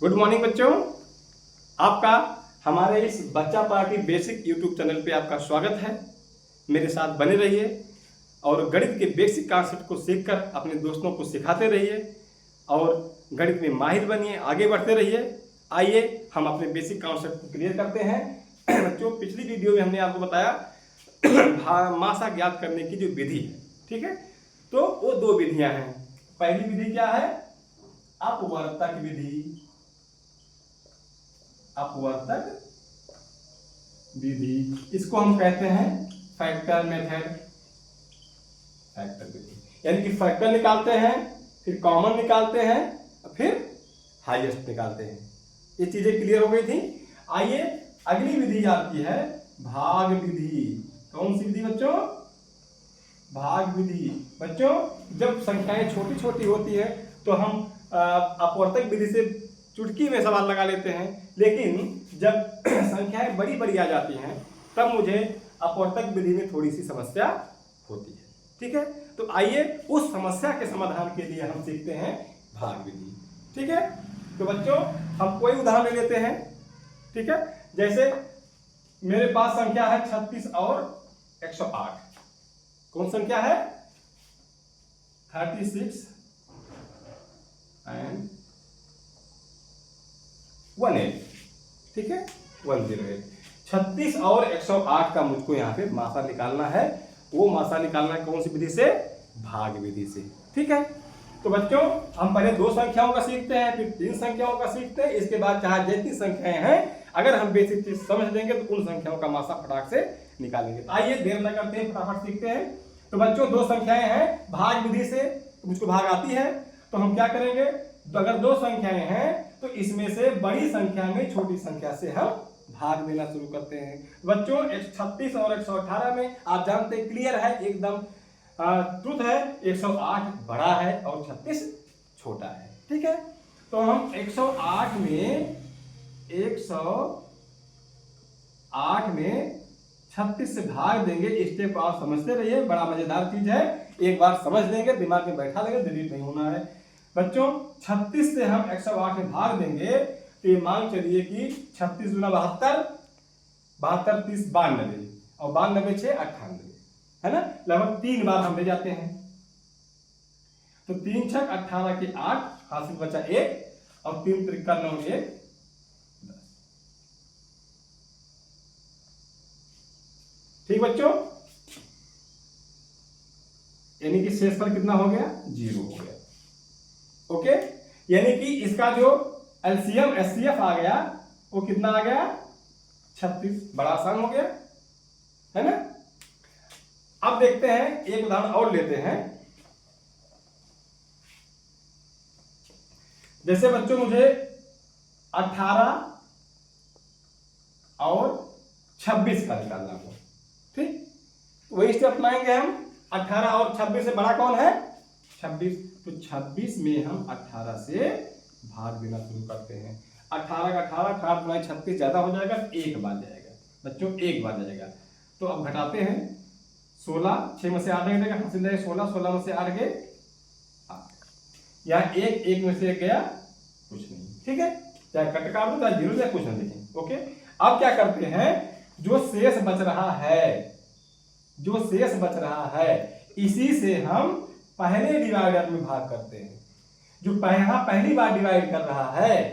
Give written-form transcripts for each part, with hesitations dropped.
Good morning बच्चों, आपका हमारे इस बच्चा पार्टी बेसिक यूट्यूब चैनल पे आपका स्वागत है। मेरे साथ बने रहिए और गणित के बेसिक कॉन्सेप्ट को सीखकर अपने दोस्तों को सिखाते रहिए और गणित में माहिर बनिए, आगे बढ़ते रहिए। आइए हम अपने बेसिक कॉन्सेप्ट को क्लियर करते हैं। बच्चों, पिछली वीडियो में हमने आपको बताया मासा ज्ञात करने की जो विधि है, ठीक है। तो वो दो विधियां हैं। पहली विधि क्या है? अपवर्तक विधि। अपवर्तक विधि, इसको हम कहते हैं फैक्टर मेथड। फैक्टर विधि यानी कि फैक्टर निकालते हैं, फिर कॉमन निकालते हैं, फिर हाईएस्ट निकालते हैं। ये चीजें क्लियर हो गई थी। आइए अगली विधि आपकी है भाग विधि। कौन सी विधि बच्चों? भाग विधि। बच्चों, जब संख्याएं छोटी छोटी होती है तो हम अपवर्तक विधि से चुटकी में सवाल लगा लेते हैं, लेकिन जब संख्याएं बड़ी बड़ी आ जाती हैं तब मुझे अपवर्तक विधि में थोड़ी सी समस्या होती है, ठीक है। तो आइए उस समस्या के समाधान के लिए हम सीखते हैं भाग विधि, ठीक है। तो बच्चों, हम कोई उदाहरण ले लेते हैं, ठीक है। जैसे मेरे पास संख्या है 36 और 108। कौन संख्या है? 36 एंड 18, ठीक है, 108। 36 और 108 का मुझको यहाँ पे मासा निकालना है। वो मासा निकालना है कौन सी विधि से? भाग विधि से, ठीक है। तो बच्चों, हम पहले दो संख्याओं का सीखते हैं, फिर तीन संख्याओं का सीखते हैं। इसके बाद चाहे जितनी संख्याएं हैं, अगर हम बेसिक चीज समझ लेंगे तो उन संख्याओं का मासा फटाक से निकालेंगे। तो आइए देर न करते हैं, फटाफट सीखते हैं। तो बच्चों, दो संख्याएं हैं भाग विधि से, तो मुझको भाग आती है। तो हम क्या करेंगे? तो अगर दो संख्याएं हैं तो इसमें से बड़ी संख्या में छोटी संख्या से हम भाग देना शुरू करते हैं। बच्चों, 36 और 118 में आप जानते हैं, क्लियर है एकदम, ट्रुथ है, 108 बड़ा है और 36 छोटा है, ठीक है। तो हम 108 में 36 से भाग देंगे। स्टेप को आप समझते रहिए, बड़ा मजेदार चीज है। एक बार समझ लेंगे, दिमाग में बैठा लेंगे, डिलीट नहीं होना है। बच्चों, 36 से हम 108 में भाग देंगे तो ये मान चलिए कि 36 गुना 72, 72 30 92 और 92 6 98, है ना। लगभग 3 बार हम ले जाते हैं। तो 3 6 18 के 8, हासिल बचा 1 और 3 3 9 1 10। ठीक बच्चों, यानी कि शेष पर कितना हो गया? 0 हो गया। ओके, यानी कि इसका जो एलसीएम एचसीएफ आ गया वो कितना आ गया? 36। बड़ा आसान हो गया, है ना। अब देखते हैं, एक उदाहरण और लेते हैं। जैसे बच्चों, मुझे 18 और 26 का निकालना हो, ठीक। वही स्टेप अपनाएंगे हम। 18 और 26 से बड़ा कौन है? 26। तो 26 में हम 18 से भाग देना शुरू करते हैं। 18 का 18 गुना 36 ज्यादा हो जाएगा, एक बार जाएगा बच्चों, एक बार जाएगा। तो अब घटाते हैं। 16, 6 में से 8 गया, हासिल जाएगा 16, 16 में से 8 गए 8। यहाँ 1 में से 1 गया, कुछ नहीं, ठीक है। चाहे कट काट दो, चाहे 0 चाहे कुछ नहीं लिखें। ओके, अब क्या करते हैं? जो शेष बच रहा है, इसी से हम पहले डिवाइडर में भाग करते हैं। जो पहली बार डिवाइड कर रहा है,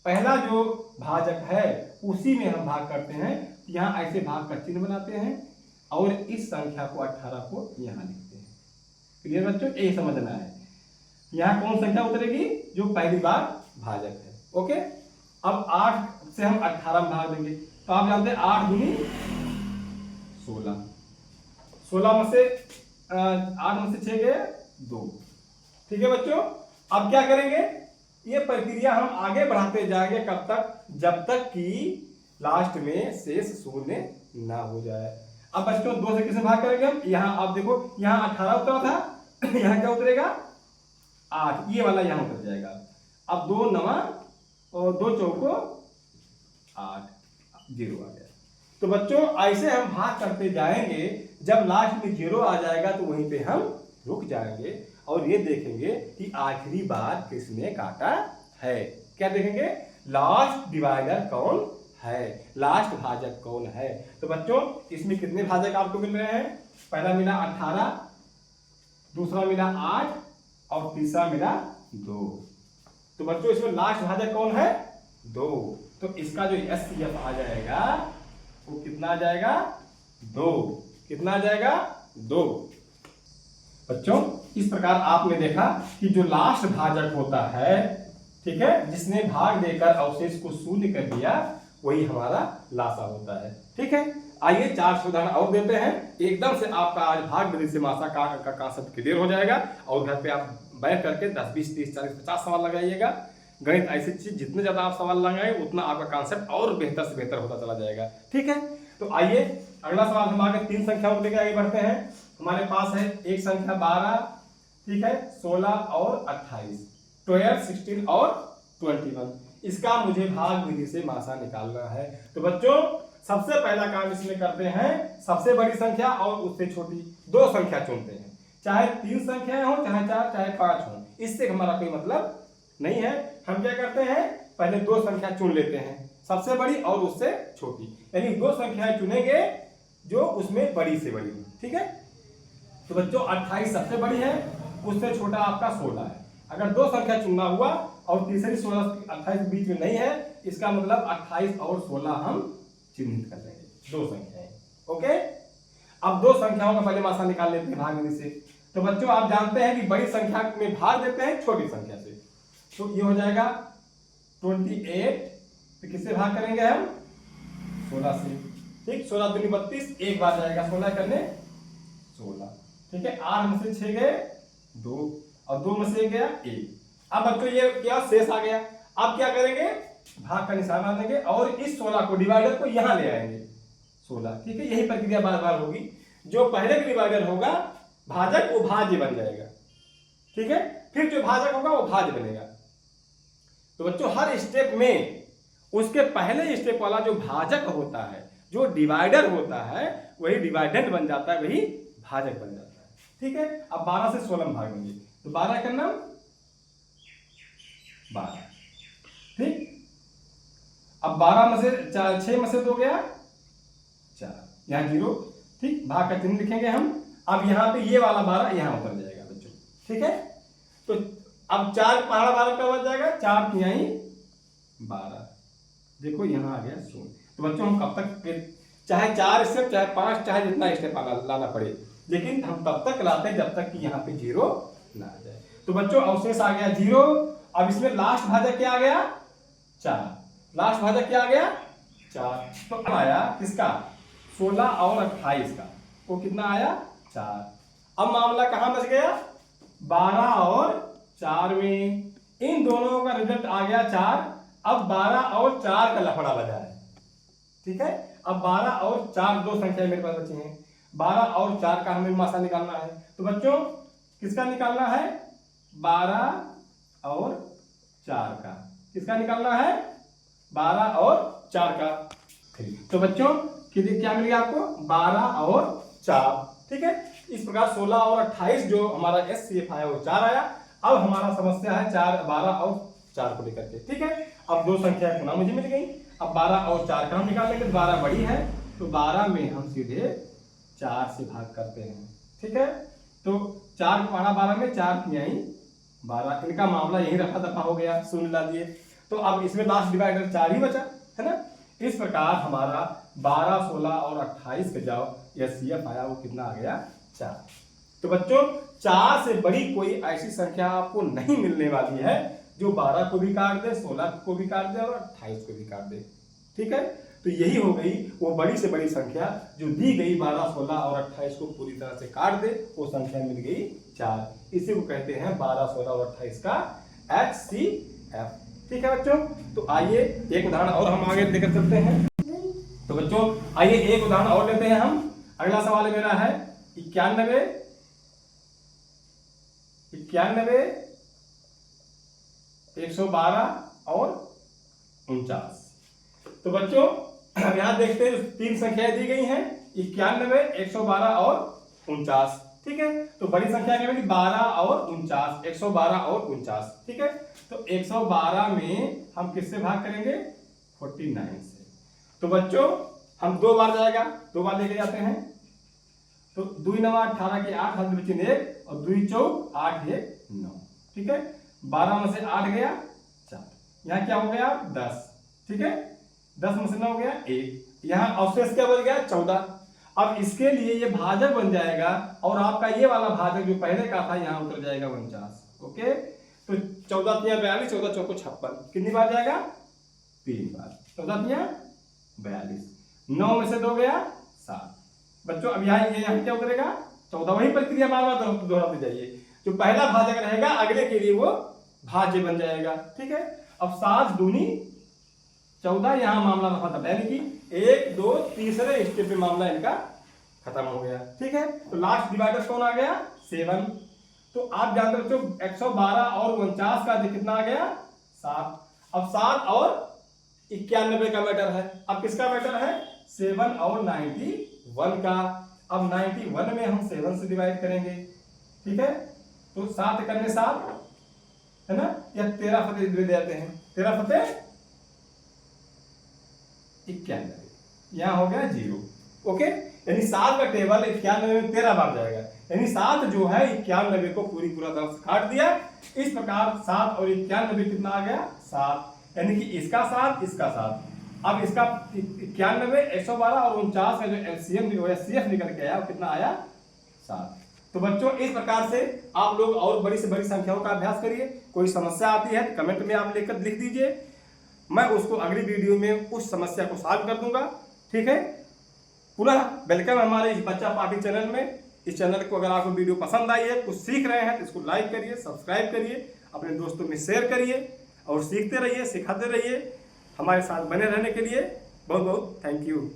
पहला जो भाजक है, उसी में हम भाग करते हैं। यहाँ ऐसे भाग का चिन्ह बनाते हैं और इस संख्या को 18 को यहाँ लिखते हैं। क्लियर बच्चों? यही समझना है। यहाँ कौन संख्या उतरेगी? जो पहली बार भाजक है। ओके, अब 8 से हम 18 में भाग देंगे। तो आप जानते हैं 8 दूनी 16, 16 में से 8 में से 6 गए 2, ठीक है बच्चों। अब क्या करेंगे? ये प्रक्रिया हम आगे बढ़ाते जाएंगे। कब तक? जब तक कि लास्ट में शेष शून्य ना हो जाए। अब बच्चों, 2 से किसे भाग करेंगे हम? यहाँ आप देखो, यहाँ 18 उतरा था, यहाँ क्या उतरेगा? 8, ये वाला यहाँ उतर जाएगा। अब 2 9 और 2 चौको 8, 0 आ गया। तो बच्चों, ऐसे हम भाग करते जाएंगे। जब लास्ट में 0 आ जाएगा तो वहीं पे हम रुक जाएंगे और ये देखेंगे कि आखिरी बार किसने काटा है। क्या देखेंगे, लास्ट डिवाइडर कौन है, लास्ट भाजक कौन है। तो बच्चों इसमें कितने भाजक आपको मिल रहे हैं, पहला मिला 18, दूसरा मिला 8 और तीसरा मिला 2। तो बच्चों इसमें लास्ट भाजक कौन है, 2। तो इसका जो HCF आ जाएगा वो कितना आ जाएगा, 2। कितना आ जाएगा, 2। बच्चों इस प्रकार आपने देखा कि जो लास्ट भाजक होता है, ठीक है, जिसने भाग देकर अवशेष को शून्य कर दिया, वही हमारा लासा होता है। ठीक है, आइए 4 उदाहरण और देते हैं। एकदम से आपका आज भाग विधि से मासा का कांसेप्ट क्लियर हो जाएगा और घर पे आप बैठ करके 10, 20, 30, 40, 50 सवाल लगाइएगा। गणित ऐसी चीज जितने ज्यादा आप सवाल लगाएंगे उतना आपका कांसेप्ट और बेहतर से बेहतर होता चला जाएगा। ठीक है, तो आइए अगला सवाल हम आगे 3 संख्याओं को लेकर आगे बढ़ते हैं। हमारे पास है एक संख्या 12, ठीक है, 16 और 28, 12, 16 और 21। इसका मुझे भाग विधि से मासा निकालना है। तो बच्चों सबसे पहला काम इसमें करते हैं, सबसे बड़ी संख्या और उससे छोटी 2 संख्या चुनते हैं, चाहे 3 संख्याएं हो, चाहे 4, चाहे 5 हो, इससे हमारा कोई मतलब नहीं है। हम क्या करते हैं, पहले 2 संख्या चुन लेते हैं, सबसे बड़ी और उससे छोटी, यानी 2 संख्याएं चुनेंगे जो उसमें बड़ी से बड़ी हो। ठीक है, तो बच्चों 28 सबसे बड़ी है, उससे छोटा आपका 16 है। अगर 2 संख्या चुनना हुआ और तीसरी 16 28 के बीच में नहीं है, इसका मतलब 28 और 16 हम चिन्हित कर लेंगे, 2 संख्याएं। ओके, अब 2 संख्याओं का पहले मासा निकाल लेते हैं भाग विधि से। तो बच्चों आप जानते हैं कि बड़ी संख्या में भाग देते हैं छोटी संख्या से, तो ये हो जाएगा 28। तो किससे भाग करेंगे हम, 16 से। ठीक, 16 दूनी 32, एक बार जाएगा 16 करने 16। ठीक है, 8 में से 6 गए 2 और 2 में से गया 1। अब बच्चों ये क्या शेष आ गया, अब क्या करेंगे, भाग का निशान आनेंगे और इस 16 को डिवाइडर को यहां ले आएंगे 16। ठीक है, यही प्रक्रिया बार बार होगी। जो पहले डिवाइडर होगा भाजक वो भाज्य बन जाएगा। ठीक है, फिर जो भाजक होगा वो भाज्य बनेगा। तो बच्चों हर स्टेप में उसके पहले स्टेप वाला जो भाजक होता है, जो डिवाइडर होता है, वही डिवाइडेंड बन जाता है, वही भाजक बन जाता है। ठीक है, अब 12 से 16 में भागेंगे, तो 12 का नाम 12। ठीक, अब 12 में से 6 में से 2 गया 4, यहाँ 0। ठीक, भाग का चिन्ह लिखेंगे हम। अब यहाँ पे ये वाला 12 यहाँ उतर जाएगा बच्चों। ठीक है, तो अब 4 पहाड़ा 12 का बच जाएगा, 4 तिहाई 12। देखो यहाँ आ गया 0। तो बच्चों हम कब तक, चाहे 4 स्टेप, चाहे 5, चाहे जितना स्टेप लाना पड़े, लेकिन हम तब तक लाते हैं जब तक कि यहाँ पे 0 ना आ जाए। तो बच्चों अवशेष आ गया 0। अब इसमें लास्ट भाजक क्या आ गया, 4। लास्ट भाजक क्या आ गया, 4। तो अब आया किसका, 16 और 28 का, वो कितना आया, 4। अब मामला कहां बच गया, 12 और 4 में। इन दोनों का रिजल्ट आ गया 4। अब 12 और 4 का लफड़ा बजा है। ठीक है, अब 12 और 4 2 संख्या मेरे पास बची हैं, 12 और 4 का हमें मासा निकालना है। तो बच्चों किसका निकालना है, 12 और 4 का। किसका निकालना है, 12 और 4 का। तो बच्चों क्या मिल गया आपको, 12 और 4। ठीक है, इस प्रकार 16 और 28 जो हमारा HCF आया वो 4 आया। अब हमारा समस्या है 12 और 4 को लेकर के। ठीक है, अब 2 संख्या पुनः मुझे मिल गई। अब 12 और 4 का हम निकालेंगे, 12 बड़ी है तो 12 में हम सीधे 4 से भाग करते हैं। ठीक है, तो 4 पढ़ा 12 में 4 तिहाई 12, इनका मामला यही रफा दफा हो गया, 0 ला दिए। तो अब इसमें लास्ट डिवाइडर 4 ही बचा है ना। इस प्रकार हमारा 12, 16 और 28 का जो HCF आया वो कितना आ गया, 4। तो बच्चों 4 से बड़ी कोई ऐसी संख्या आपको नहीं मिलने वाली है जो 12 को भी काट दे, 16 को भी काट दे और 28 को भी काट दे। ठीक है, तो यही हो गई वो बड़ी से बड़ी संख्या जो दी गई 12, 16 और 28 को पूरी तरह से काट दे, वो संख्या मिल गई 4। इसी को कहते हैं 12, 16 और 28 का HCF। ठीक है बच्चों, तो आइए एक उदाहरण और हम आगे लेकर चलते हैं। तो बच्चों आइए एक उदाहरण और लेते हैं हम। अगला सवाल मेरा है 91, 112 और 49। तो बच्चों अब यहां देखते हैं 3 संख्याएं दी गई हैं, 91, 112 और 49। ठीक है। तो बड़ी संख्या क्या बनी 12 और 49, 112 और 49, ठीक है। तो 112 में हम किससे भाग करेंगे 49 से। तो बच्चों हम 2 बार जाएगा, 2 बार लेके जाते हैं। तो 2 9 18 के 8 हाथ में बचे 1 और 2 4 8 1 9, ठीक है। 12 में से 8 गया 4, यहाँ क्या हो गया 10, ठीक है। 10 में से 9 गया 1, यहाँ अवशेष क्या बच गया 14। अब इसके लिए ये भाजक बन जाएगा और आपका ये वाला भाजक जो पहले का था यहाँ उतर जाएगा 49, ओके। तो 14 तिया 42, 14 चौको 56, कितनी बार जाएगा 3 बार। 14 तिया 42, 9 में से 2 गया 7। बच्चों अब यहाँ क्या उतरेगा 14, वही प्रक्रिया बार बार दोहराते जाइए। जो पहला भाजक रहेगा अगले के लिए वो भाज्य बन जाएगा, ठीक है। अब 7 दूनी 14, यहाँ मामला खत्म, यानी कि 1 2 तीसरे स्टेप पे मामला इनका खत्म हो गया, ठीक है। तो लास्ट डिवाइडर कौन आ गया 7। तो आप जानते हो 112 और 49 का कितना आ गया 7। अब 7 और 91 का मैटर है। अब किसका मैटर है 7 और 91 का। अब 91 में हम 7 से डिवाइड करेंगे, ठीक है। तो 7 करने 7 है ना, या 13 फतेह दे देते हैं, 13 फतेह 91, यहाँ हो गया 0, ओके। यानी 7 का टेबल 91 में 13 बार जाएगा, यानी 7 जो है 91 को पूरा तरह से काट दिया। इस प्रकार 7 और 91 कितना आ गया 7, यानी कि इसका 7 इसका 7। अब इसका 91 112 और 49 का जो एलसीएम सीएफ निकल के आया वो कितना आया 7। तो बच्चों इस प्रकार से आप लोग और बड़ी से बड़ी संख्याओं का अभ्यास करिए। कोई समस्या आती है तो कमेंट में आप लिख दीजिए, मैं उसको अगली वीडियो में उस समस्या को सॉल्व कर दूंगा, ठीक है। पुनः वेलकम हमारे इस बच्चा पार्टी चैनल में। इस चैनल को अगर आपको वीडियो पसंद आई है, कुछ सीख रहे हैं तो इसको लाइक करिए, सब्सक्राइब करिए, अपने दोस्तों में शेयर करिए और सीखते रहिए, सिखाते रहिए। हमारे साथ बने रहने के लिए बहुत बहुत थैंक यू।